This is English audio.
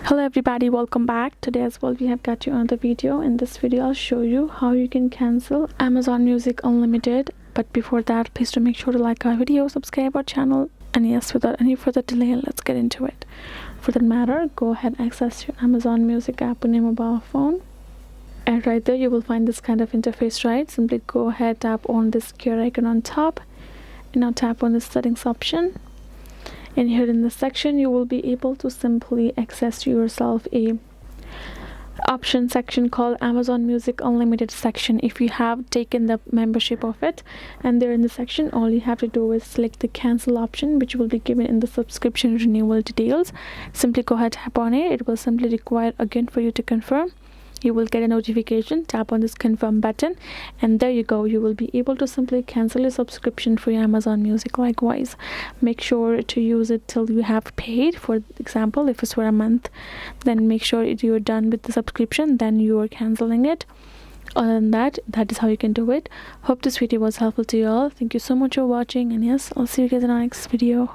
Hello everybody, welcome back. Today as well we have got you another video. In this video I'll show you how you can cancel Amazon Music Unlimited. But before that, please do make sure to like our video, subscribe our channel, and yes, without any further delay, let's get into it. For that matter, go ahead and access your Amazon Music app on your mobile phone, and right there you will find this kind of interface. Right, simply go ahead, tap on this gear icon on top, and now tap on the settings option. And here in this section you will be able to simply access to yourself a option section called Amazon Music Unlimited section if you have taken the membership of it. And there in the section, all you have to do is select the cancel option, which will be given in the subscription renewal details. Simply go ahead, tap on it. It will simply require again for you to confirm. You will get a notification, tap on this confirm button, and there you go. You will be able to simply cancel your subscription for your Amazon Music. Likewise, make sure to use it till you have paid. For example, if it's for a month, then make sure you're done with the subscription, then you are canceling it. Other than that, that is how you can do it. Hope this video was helpful to you all. Thank you so much for watching, and yes, I'll see you guys in our next video.